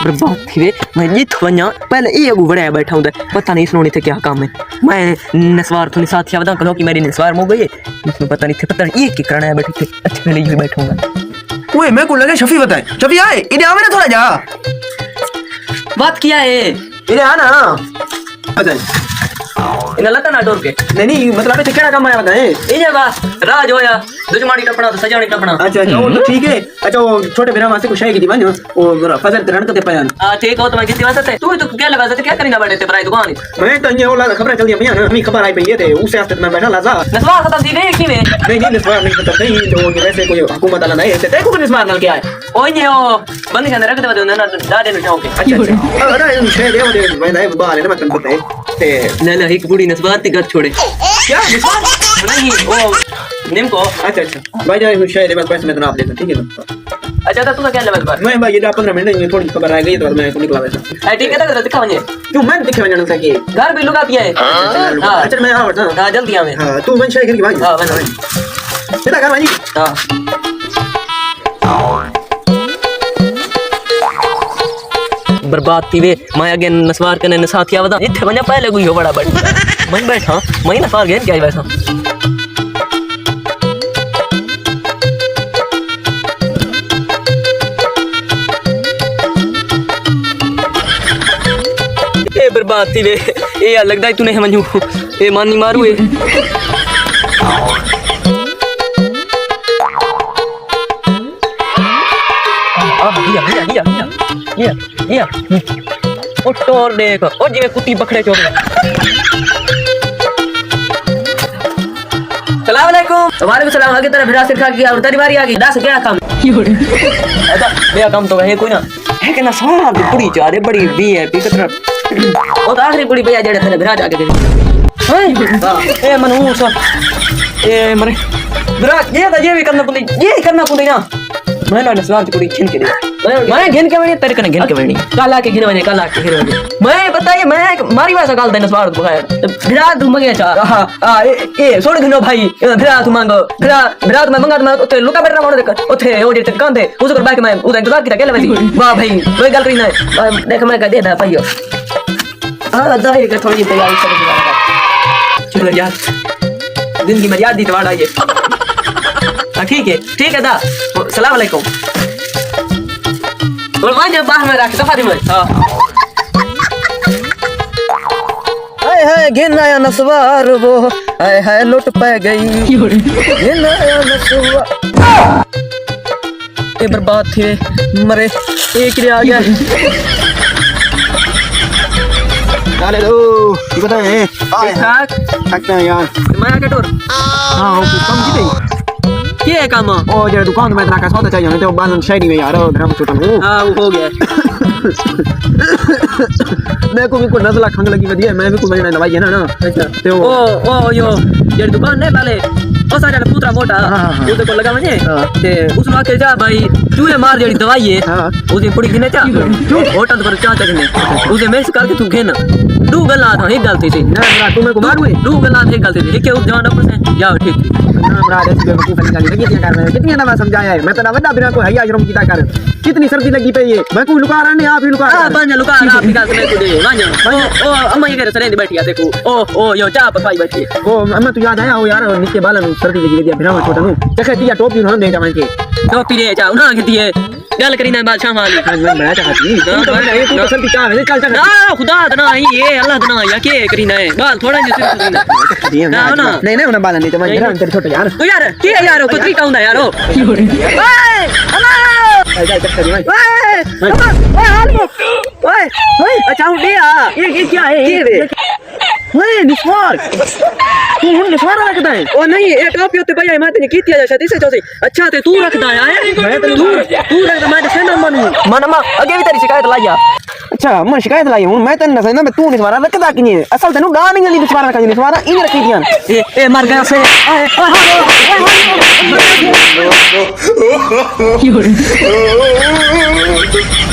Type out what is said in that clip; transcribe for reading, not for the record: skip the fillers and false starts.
बर्बाद थी वे मैं जित वञा पहले ये अगू बड़ा बैठा हूं पता नहीं सुनोनी थे क्या काम है मैं नस्वार थोड़ी साथ याद करो कि मेरी नस्वार हो गई इसमें पता नहीं ये क्या करना है बैठे थे अच्छे लिए बैठूंगा। ओए मैं को लगे शफी बताए शफी आए इधर आवे ना थोड़ा जा बात किया है इधर आ ना बताए इन्हें लता ना डोर के नहीं मतलब इसे क्या काम आया बताए ये बस राज होया दुजमानी टपना तो सजानी टपना। अच्छा अच्छा वो तो ठीक है। अच्छा वो छोटे बिना वास्ते कुछ है की दीवान वो फजल तरन करते पयान हां ठीक हो तो मैं किसी वास्ते तू तो क्या लगा सकते क्या करना बैठे थे प्राई दुकान मैं तो ये ओला खबर चल दिया ना हमें खबर आई पई थे उससे आस्ते मैं बैठा लाजा नस्वार खत्म थी गई की में नहीं नस्वार नहीं पता नहीं तो वैसे कोई हुकूमत वाला नहीं है देखो नस्वार नाल क्या है ओ ये ओ बंद के अंदर रख दे ना दादे ने चाहो के अच्छा अच्छा अरे मुझे दे मैं नहीं बाल है ना मैं पता है ते ले ले एक बूढ़ी नस्वार ती घर छोड़े क्या नस्वार नहीं ओ निम को अच्छा अच्छा भाई जाए शायद बस पैसे में तो आप लेना ठीक है ना। अच्छा तो तू क्या लेवल पर मैं भाई ये 15 मिनट में थोड़ी खबर आ गई तो मैं तो निकला वैसा ठीक है तो दिखा मुझे क्यों मैं दिखे जाना सके घर भी लुका दिया है। हां अच्छा मैं आवत हां जल्दी आवे हां तू मैं शायद करके भाई हां बस चला कर भाई हां बर्बाद थी वे मैं अगे नस्वार कने नसाथिया वदा इथे वने पहले कोई हो बड़ा बड़ मैं बैठा मैं नस्वार गेन क्या वैसा ए बर्बाद थी वे ए लगदा है तूने मंजू ए मानी मारू ए या ओ टोर देख ओ जिवे कुत्ती बखड़े चोर सलाम अलैकुम वालेकुम सलाम आगे तरफ विरासत खा की और तेरी बारी आ गई दस क्या काम ऐसा बेया काम तो है कोई ना है कि ना सारा पूरी जा रे बड़ी बी है पी कतर ओ तो आखिरी पूरी भैया जेड़े तेरे विराज आगे ए मनहूस ए मरे विराज ये भी करना पुंदी ये करना पुंदी ना मैं ना नस्वार की पूरी घिन के दे मैं घिन के बनी तेरे कने घिन के बनी काला के घिन बने काला के घिन बने मैं बताइए मैं मारी वासा गाल दे नस्वार बगाया विराज तुम मंगे चा हां ए छोड़ घिनो भाई विराज तुम मांगो विराज मैं मंगा मैं ओथे लुका बैठना मोड़ देख ओथे ओ जे दुकान थे उस कर बाकी मैं उधर इंतजार किया केले वैसी वाह भाई कोई गल करी ना देख मैं कह दे दा भाईयो हां दाई के थोड़ी तैयारी कर चलो यार दिन की मर्यादा दी तवाड़ा ये ठीक है दा सलाम अलैकुम और मान जा बाहर में रख दफा दे मैं हां हाय हाय घिन आया नस्वार वो हाय हाय लुट पे गई घिन आया नस्वार ये बर्बाद थे मरे एक रे आ गया डाले दो ये पता है ठीक सकता है यार मैं आके टोर हां वो कम की गई क्या है काम ओ जे दुकान में इतना का सौदा चाहिए तो बालन शायरी में यार ग्राम छोटा हूं हां वो हो गया देखो भी को नजला खंग लगी वधी है मैं भी को मैंने दवाई है ना अच्छा तो ओ यो ये दुकान नहीं वाले ओ सारा पुत्रा मोटा वो तो को लगा मुझे ते उस वाके जा भाई चूहे मार जेडी दवाई है उसे पुड़ी गिने चा होटल पर चा तकने उसे मैस करके तू घेना दू गल्ला था एक गलती थी ना बरा तू मैं को मारू दू गल्ला थे गलती थी के उस जवान डॉक्टर से जाओ ठीक ना बरा जैसे बेवकूफ निकाली लगी क्या कर रहे कितनी दवा समझाया है मैं तो वड्डा बिना को है आश्रम की कर कितनी सर्दी लगी पे ये मैं को लुका रहा नहीं आप ही लुका हां पांच लुका आप निकाल के को दे वांजा ओ अम्मा ये करे सरे बैठी है देखो ओ यो चा पकाई बैठी ओ अम्मा तू याद आया हो यार नीचे बालन सर्दी लगी दिया बिना छोटा नु चखे दिया टोपी उन्होंने दे जावन के टोपी दे जा ना खेती है गल करी ना बादशाह वाली मैं बड़ा चाहती तू तो सर्दी का है चल चल ना खुदा तना ये अल्लाह तना या के करी ना है बाल थोड़ा जिस ना ना नहीं नहीं उन्हें बालन नहीं तो मैं तेरा अंतर छोटा यार ओ यार के यार कुछ भी कहूंदा यार ओए अल्लाह ओए अच्छा उठे आ ये क्या है ये ओए निस्वार तू निस्वार रखदा है ओ नहीं एक टॉपी होते भैया मैं तने कीती है शायद इसे चौसे अच्छा ते तू रखदा है मैं तू रखदा मैं से ना मन आगे भी तेरी शिकायत लाया अच्छा मैं शिकायत लाई हूं मैं तने ना मैं तू निस्वार रखदा कि नहीं असल तेनु गा नहीं जल्दी निस्वार रखा निस्वार इन रखी दियां ए मर गया से Oh,